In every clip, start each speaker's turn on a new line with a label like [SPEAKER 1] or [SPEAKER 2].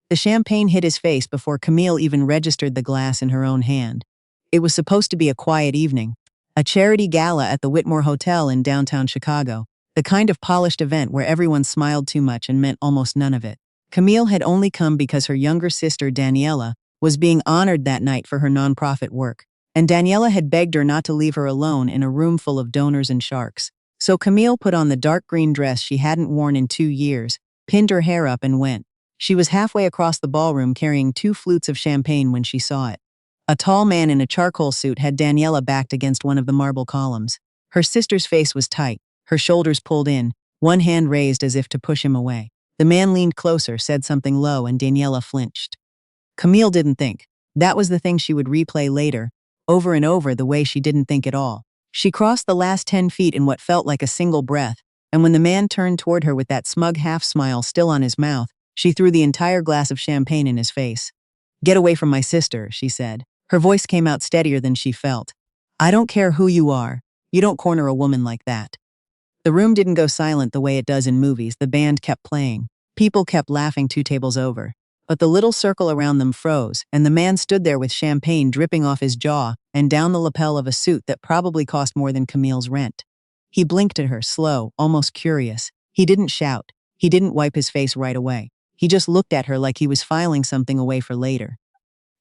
[SPEAKER 1] The champagne hit his face before Camille even registered the glass in her own hand. It was supposed to be a quiet evening, a charity gala at the Whitmore Hotel in downtown Chicago, the kind of polished event where everyone smiled too much and meant almost none of it. Camille had only come because her younger sister, Daniela, was being honored that night for her nonprofit work, and Daniela had begged her not to leave her alone in a room full of donors and sharks. So Camille put on the dark green dress she hadn't worn in 2 years, pinned her hair up and went. She was halfway across the ballroom carrying 2 flutes of champagne when she saw it. A tall man in a charcoal suit had Daniela backed against one of the marble columns. Her sister's face was tight, her shoulders pulled in, one hand raised as if to push him away. The man leaned closer, said something low, and Daniela flinched. Camille didn't think. That was the thing she would replay later, over and over, the way she didn't think at all. She crossed the last 10 feet in what felt like a single breath, and when the man turned toward her with that smug half-smile still on his mouth, she threw the entire glass of champagne in his face. "Get away from my sister," she said. Her voice came out steadier than she felt. "I don't care who you are. You don't corner a woman like that." The room didn't go silent the way it does in movies. The band kept playing. People kept laughing 2 tables over. But the little circle around them froze, and the man stood there with champagne dripping off his jaw and down the lapel of a suit that probably cost more than Camille's rent. He blinked at her, slow, almost curious. He didn't shout. He didn't wipe his face right away. He just looked at her like he was filing something away for later.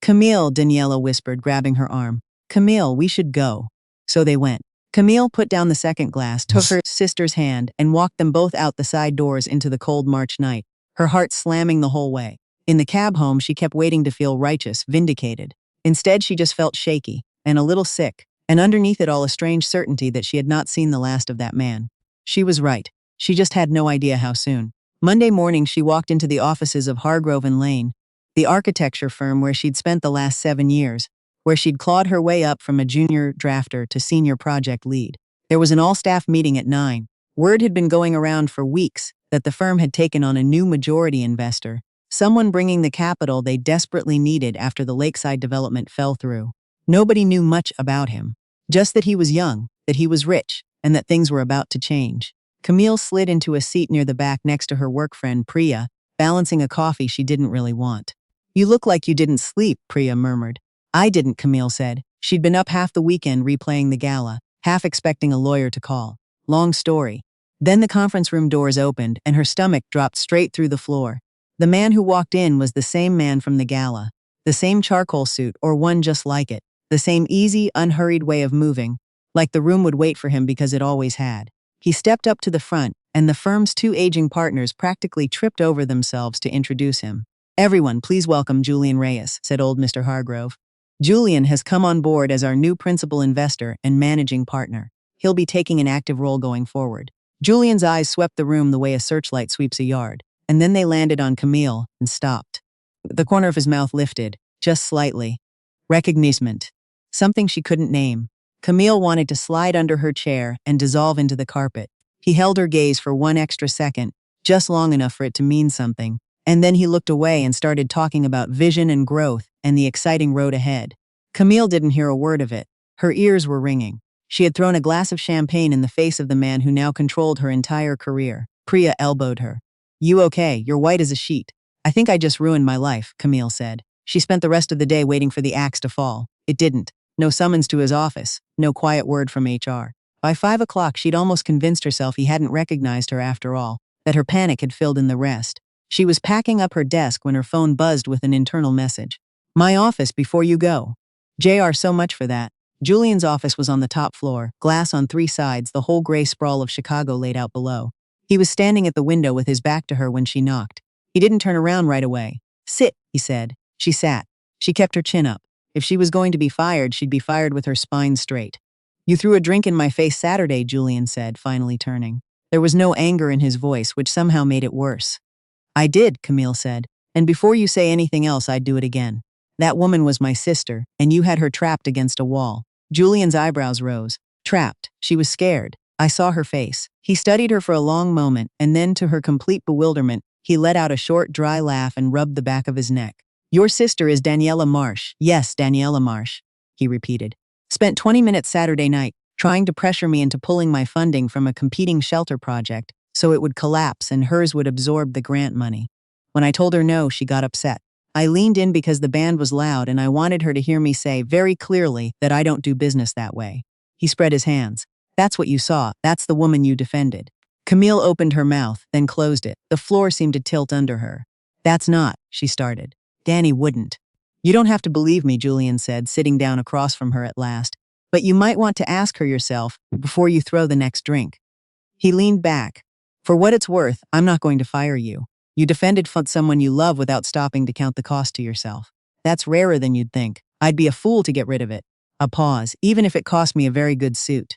[SPEAKER 1] "Camille," Daniela whispered, grabbing her arm. "Camille, we should go." So they went. Camille put down the second glass, took her sister's hand, and walked them both out the side doors into the cold March night, her heart slamming the whole way. In the cab home, she kept waiting to feel righteous, vindicated. Instead, she just felt shaky, and a little sick, and underneath it all a strange certainty that she had not seen the last of that man. She was right. She just had no idea how soon. Monday morning, she walked into the offices of Hargrove and Lane, the architecture firm where she'd spent the last 7 years, where she'd clawed her way up from a junior drafter to senior project lead. There was an all-staff meeting at 9. Word had been going around for weeks that the firm had taken on a new majority investor, someone bringing the capital they desperately needed after the lakeside development fell through. Nobody knew much about him, just that he was young, that he was rich, and that things were about to change. Camille slid into a seat near the back next to her work friend, Priya, balancing a coffee she didn't really want. "You look like you didn't sleep," Priya murmured. "I didn't," Camille said. She'd been up half the weekend replaying the gala, half expecting a lawyer to call. Long story. Then the conference room doors opened, and her stomach dropped straight through the floor. The man who walked in was the same man from the gala. The same charcoal suit, or one just like it. The same easy, unhurried way of moving, like the room would wait for him because it always had. He stepped up to the front, and the firm's 2 aging partners practically tripped over themselves to introduce him. "Everyone, please welcome Julian Reyes," said old Mr. Hargrove. "Julian has come on board as our new principal investor and managing partner. He'll be taking an active role going forward." Julian's eyes swept the room the way a searchlight sweeps a yard, and then they landed on Camille and stopped. The corner of his mouth lifted, just slightly. Recognition. Something she couldn't name. Camille wanted to slide under her chair and dissolve into the carpet. He held her gaze for 1 extra second, just long enough for it to mean something, and then he looked away and started talking about vision and growth and the exciting road ahead. Camille didn't hear a word of it. Her ears were ringing. She had thrown a glass of champagne in the face of the man who now controlled her entire career. Priya elbowed her. "You okay? You're white as a sheet." "I think I just ruined my life," Camille said. She spent the rest of the day waiting for the axe to fall. It didn't. No summons to his office. No quiet word from HR. By 5 o'clock, she'd almost convinced herself he hadn't recognized her after all, that her panic had filled in the rest. She was packing up her desk when her phone buzzed with an internal message. "My office before you go." "JR, so much for that." Julian's office was on the top floor, glass on 3 sides, the whole gray sprawl of Chicago laid out below. He was standing at the window with his back to her when she knocked. He didn't turn around right away. "Sit," he said. She sat. She kept her chin up. If she was going to be fired, she'd be fired with her spine straight. "You threw a drink in my face Saturday," Julian said, finally turning. There was no anger in his voice, which somehow made it worse. "I did," Camille said. "And before you say anything else, I'd do it again. That woman was my sister, and you had her trapped against a wall." Julian's eyebrows rose. Trapped. She was scared. I saw her face. He studied her for a long moment, and then, to her complete bewilderment, he let out a short, dry laugh and rubbed the back of his neck. "Your sister is Daniela Marsh." "Yes, Daniela Marsh," he repeated. "Spent 20 minutes Saturday night trying to pressure me into pulling my funding from a competing shelter project so it would collapse and hers would absorb the grant money. When I told her no, she got upset. I leaned in because the band was loud and I wanted her to hear me say very clearly that I don't do business that way. He spread his hands. That's what you saw. That's the woman you defended. Camille opened her mouth, then closed it. The floor seemed to tilt under her. That's not, she started. Danny wouldn't. You don't have to believe me, Julian said, sitting down across from her at last. But you might want to ask her yourself before you throw the next drink. He leaned back. For what it's worth, I'm not going to fire you. You defended someone you love without stopping to count the cost to yourself. That's rarer than you'd think. I'd be a fool to get rid of it. A pause, even if it cost me a very good suit.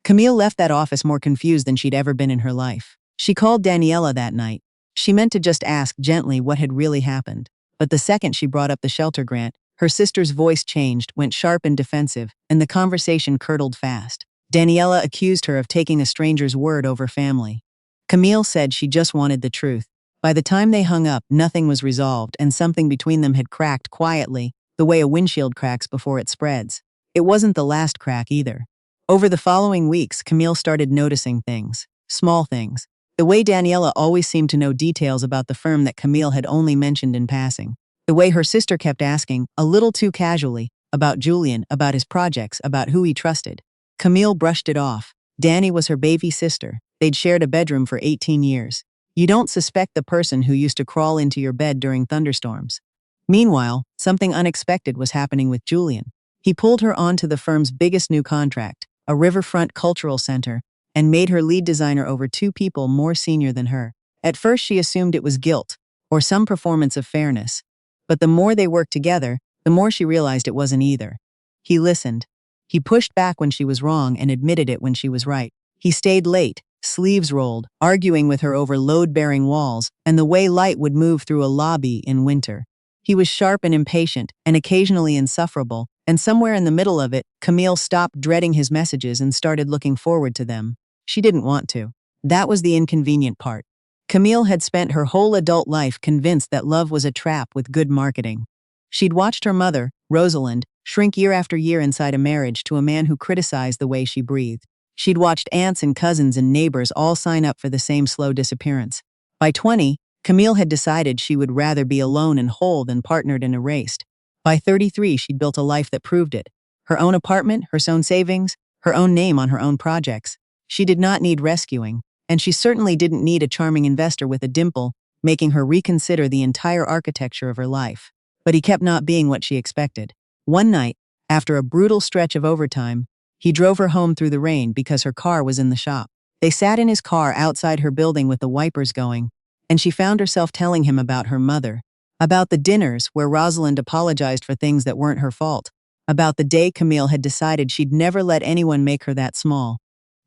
[SPEAKER 1] Camille left that office more confused than she'd ever been in her life. She called Daniela that night. She meant to just ask gently what had really happened. But the second she brought up the shelter grant, her sister's voice changed, went sharp and defensive, and the conversation curdled fast. Daniela accused her of taking a stranger's word over family. Camille said she just wanted the truth. By the time they hung up, nothing was resolved, and something between them had cracked quietly, the way a windshield cracks before it spreads. It wasn't the last crack either. Over the following weeks, Camille started noticing things. Small things. The way Daniela always seemed to know details about the firm that Camille had only mentioned in passing. The way her sister kept asking, a little too casually, about Julian, about his projects, about who he trusted. Camille brushed it off. Danny was her baby sister. They'd shared a bedroom for 18 years. You don't suspect the person who used to crawl into your bed during thunderstorms. Meanwhile, something unexpected was happening with Julian. He pulled her onto the firm's biggest new contract, a riverfront cultural center, and made her lead designer over two people more senior than her. At first she assumed it was guilt, or some performance of fairness. But the more they worked together, the more she realized it wasn't either. He listened. He pushed back when she was wrong and admitted it when she was right. He stayed late, sleeves rolled, arguing with her over load-bearing walls and the way light would move through a lobby in winter. He was sharp and impatient, and occasionally insufferable, and somewhere in the middle of it, Camille stopped dreading his messages and started looking forward to them. She didn't want to. That was the inconvenient part. Camille had spent her whole adult life convinced that love was a trap with good marketing. She'd watched her mother, Rosalind, shrink year after year inside a marriage to a man who criticized the way she breathed. She'd watched aunts and cousins and neighbors all sign up for the same slow disappearance. By 20, Camille had decided she would rather be alone and whole than partnered and erased. By 33, she'd built a life that proved it. Her own apartment, her own savings, her own name on her own projects. She did not need rescuing, and she certainly didn't need a charming investor with a dimple, making her reconsider the entire architecture of her life. But he kept not being what she expected. One night, after a brutal stretch of overtime, he drove her home through the rain because her car was in the shop. They sat in his car outside her building with the wipers going, and she found herself telling him about her mother, about the dinners where Rosalind apologized for things that weren't her fault, about the day Camille had decided she'd never let anyone make her that small.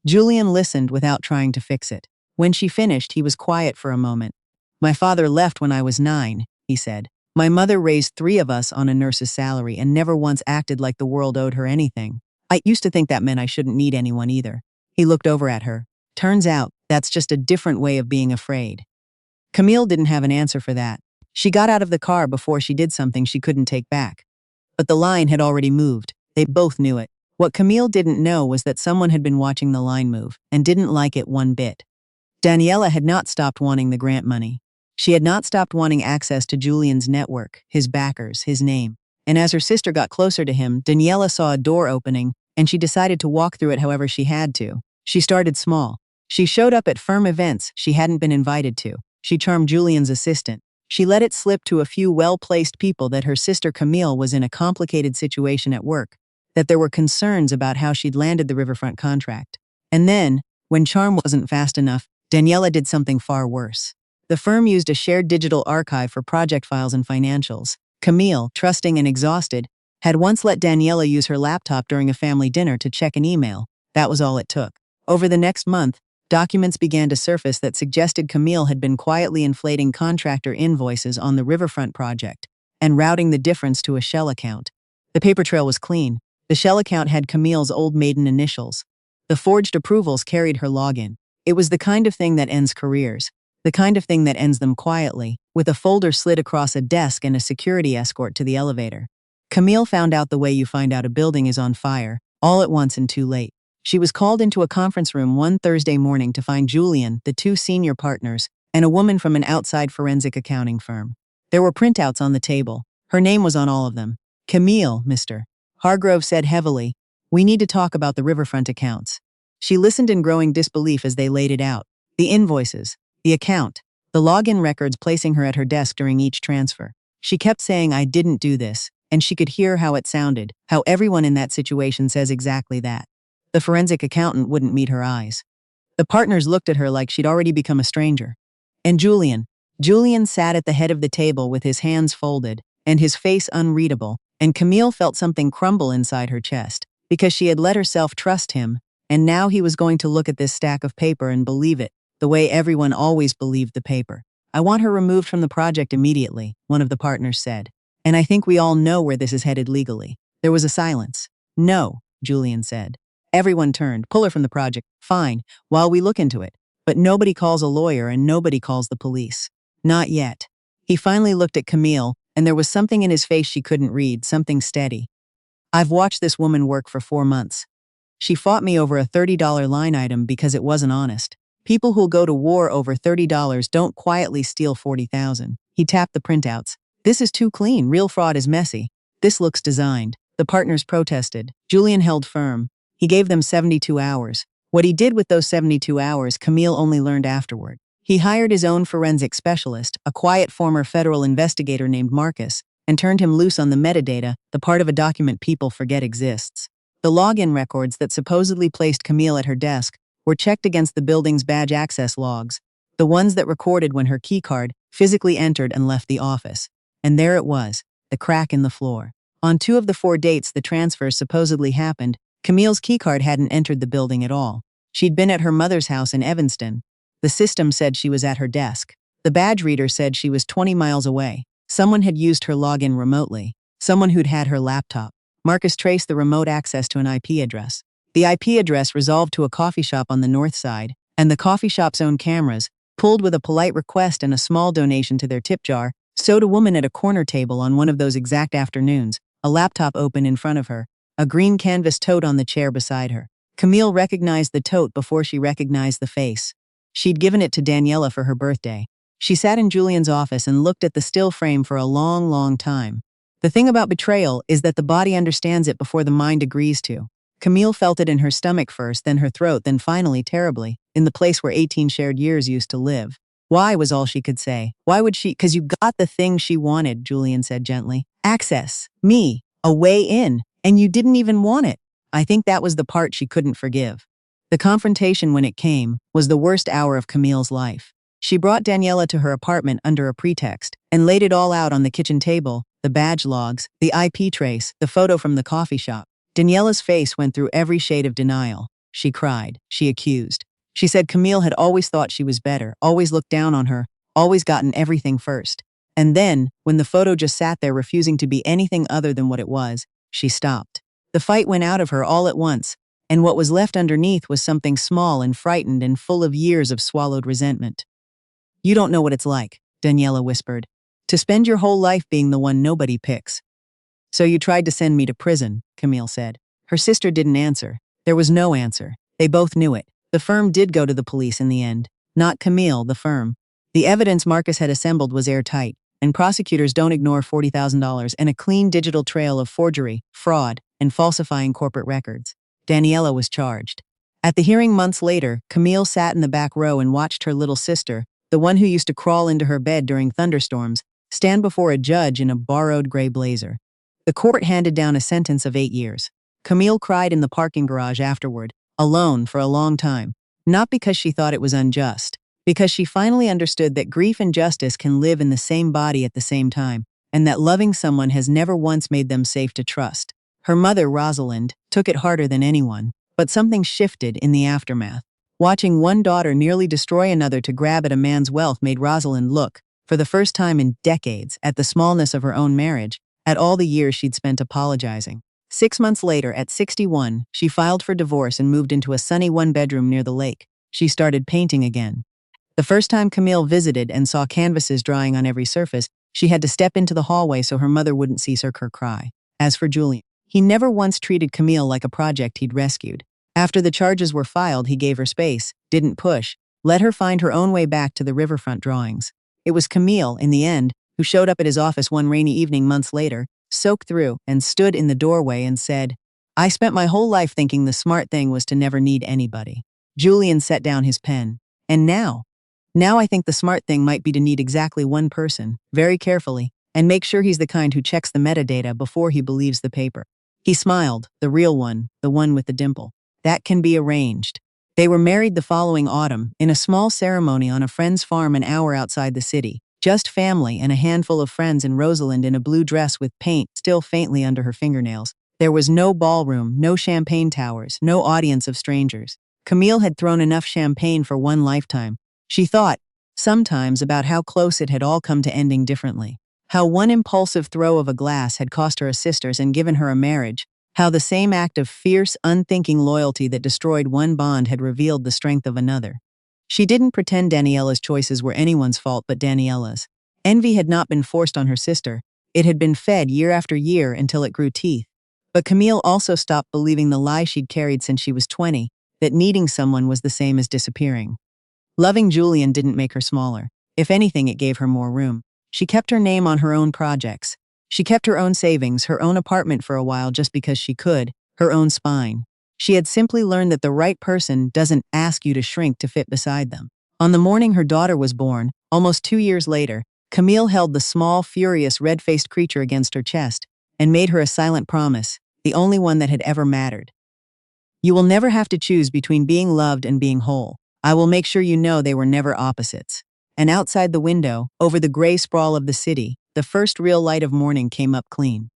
[SPEAKER 1] Julian listened without trying to fix it. When she finished, he was quiet for a moment. My father left when I was 9, he said. My mother raised 3 of us on a nurse's salary and never once acted like the world owed her anything. I used to think that meant I shouldn't need anyone either. He looked over at her. Turns out, that's just a different way of being afraid. Camille didn't have an answer for that. She got out of the car before she did something she couldn't take back. But the line had already moved. They both knew it. What Camille didn't know was that someone had been watching the line move and didn't like it one bit. Daniela had not stopped wanting the grant money. She had not stopped wanting access to Julian's network, his backers, his name. And as her sister got closer to him, Daniela saw a door opening, and she decided to walk through it however she had to. She started small. She showed up at firm events she hadn't been invited to. She charmed Julian's assistant. She let it slip to a few well-placed people that her sister Camille was in a complicated situation at work, that there were concerns about how she'd landed the riverfront contract. And then, when charm wasn't fast enough, Daniela did something far worse. The firm used a shared digital archive for project files and financials. Camille, trusting and exhausted, had once let Daniela use her laptop during a family dinner to check an email. That was all it took. Over the next month, documents began to surface that suggested Camille had been quietly inflating contractor invoices on the riverfront project and routing the difference to a shell account. The paper trail was clean. The shell account had Camille's old maiden initials. The forged approvals carried her login. It was the kind of thing that ends careers. The kind of thing that ends them quietly, with a folder slid across a desk and a security escort to the elevator. Camille found out the way you find out a building is on fire, all at once and too late. She was called into a conference room one Thursday morning to find Julian, the 2 senior partners, and a woman from an outside forensic accounting firm. There were printouts on the table. Her name was on all of them. Camille, Mr. Hargrove said heavily. We need to talk about the riverfront accounts. She listened in growing disbelief as they laid it out. The invoices, the account, the login records placing her at her desk during each transfer. She kept saying, I didn't do this, and she could hear how it sounded, how everyone in that situation says exactly that. The forensic accountant wouldn't meet her eyes. The partners looked at her like she'd already become a stranger. And Julian sat at the head of the table with his hands folded, and his face unreadable, and Camille felt something crumble inside her chest, because she had let herself trust him, and now he was going to look at this stack of paper and believe it, the way everyone always believed the paper. I want her removed from the project immediately, one of the partners said. And I think we all know where this is headed legally. There was a silence. No, Julian said. Everyone turned. Pull her from the project. Fine, while we look into it. But nobody calls a lawyer and nobody calls the police. Not yet. He finally looked at Camille, and there was something in his face she couldn't read, something steady. I've watched this woman work for 4 months. She fought me over a $30 line item because it wasn't honest. People who'll go to war over $30 don't quietly steal $40,000. He tapped the printouts. This is too clean. Real fraud is messy. This looks designed. The partners protested. Julian held firm. He gave them 72 hours. What he did with those 72 hours, Camille only learned afterward. He hired his own forensic specialist, a quiet former federal investigator named Marcus, and turned him loose on the metadata, the part of a document people forget exists. The login records that supposedly placed Camille at her desk were checked against the building's badge access logs, the ones that recorded when her keycard physically entered and left the office. And there it was, the crack in the floor. On 2 of the 4 dates the transfers supposedly happened, Camille's keycard hadn't entered the building at all. She'd been at her mother's house in Evanston. The system said she was at her desk. The badge reader said she was 20 miles away. Someone had used her login remotely. Someone who'd had her laptop. Marcus traced the remote access to an IP address. The IP address resolved to a coffee shop on the north side, and the coffee shop's own cameras, pulled with a polite request and a small donation to their tip jar, showed a woman at a corner table on one of those exact afternoons, a laptop open in front of her, a green canvas tote on the chair beside her. Camille recognized the tote before she recognized the face. She'd given it to Daniela for her birthday. She sat in Julian's office and looked at the still frame for a long, long time. The thing about betrayal is that the body understands it before the mind agrees to. Camille felt it in her stomach first, then her throat, then finally, terribly, in the place where 18 shared years used to live. Why was all she could say. Why would she? 'Cause you got the thing she wanted, Julian said gently. Access. Me. A way in. And you didn't even want it. I think that was the part she couldn't forgive. The confrontation, when it came, was the worst hour of Camille's life. She brought Daniela to her apartment under a pretext and laid it all out on the kitchen table, the badge logs, the IP trace, the photo from the coffee shop. Daniela's face went through every shade of denial. She cried. She accused. She said Camille had always thought she was better, always looked down on her, always gotten everything first. And then, when the photo just sat there refusing to be anything other than what it was, she stopped. The fight went out of her all at once, and what was left underneath was something small and frightened and full of years of swallowed resentment. You don't know what it's like, Daniela whispered. To spend your whole life being the one nobody picks. So you tried to send me to prison, Camille said. Her sister didn't answer. There was no answer. They both knew it. The firm did go to the police in the end. Not Camille, the firm. The evidence Marcus had assembled was airtight, and prosecutors don't ignore $40,000 and a clean digital trail of forgery, fraud, and falsifying corporate records. Daniela was charged. At the hearing months later, Camille sat in the back row and watched her little sister, the one who used to crawl into her bed during thunderstorms, stand before a judge in a borrowed gray blazer. The court handed down a sentence of 8 years. Camille cried in the parking garage afterward, alone for a long time, not because she thought it was unjust, because she finally understood that grief and justice can live in the same body at the same time, and that loving someone has never once made them safe to trust. Her mother, Rosalind, took it harder than anyone, but something shifted in the aftermath. Watching one daughter nearly destroy another to grab at a man's wealth made Rosalind look, for the first time in decades, at the smallness of her own marriage, at all the years she'd spent apologizing. 6 months later, at 61, she filed for divorce and moved into a sunny one-bedroom near the lake. She started painting again. The first time Camille visited and saw canvases drying on every surface, she had to step into the hallway so her mother wouldn't see her cry. As for Julian, he never once treated Camille like a project he'd rescued. After the charges were filed, he gave her space, didn't push, Let her find her own way back to the riverfront drawings. It was Camille, in the end, who showed up at his office one rainy evening months later, soaked through, and stood in the doorway and said, "I spent my whole life thinking the smart thing was to never need anybody." Julian set down his pen. "And now? Now I think the smart thing might be to need exactly one person, very carefully, and make sure he's the kind who checks the metadata before he believes the paper." He smiled, the real one, the one with the dimple. "That can be arranged." They were married the following autumn, in a small ceremony on a friend's farm an hour outside the city. Just family and a handful of friends and Rosalind in a blue dress with paint still faintly under her fingernails. There was no ballroom, no champagne towers, no audience of strangers. Camille had thrown enough champagne for one lifetime. She thought, sometimes, about how close it had all come to ending differently. How one impulsive throw of a glass had cost her a sister's and given her a marriage. How the same act of fierce, unthinking loyalty that destroyed one bond had revealed the strength of another. She didn't pretend Daniella's choices were anyone's fault but Daniella's. Envy had not been forced on her sister. It had been fed year after year until it grew teeth. But Camille also stopped believing the lie she'd carried since she was 20, that needing someone was the same as disappearing. Loving Julian didn't make her smaller. If anything, it gave her more room. She kept her name on her own projects. She kept her own savings, her own apartment for a while just because she could, her own spine. She had simply learned that the right person doesn't ask you to shrink to fit beside them. On the morning her daughter was born, almost 2 years later, Camille held the small, furious, red-faced creature against her chest and made her a silent promise, the only one that had ever mattered. "You will never have to choose between being loved and being whole. I will make sure you know they were never opposites." And outside the window, over the gray sprawl of the city, the first real light of morning came up clean.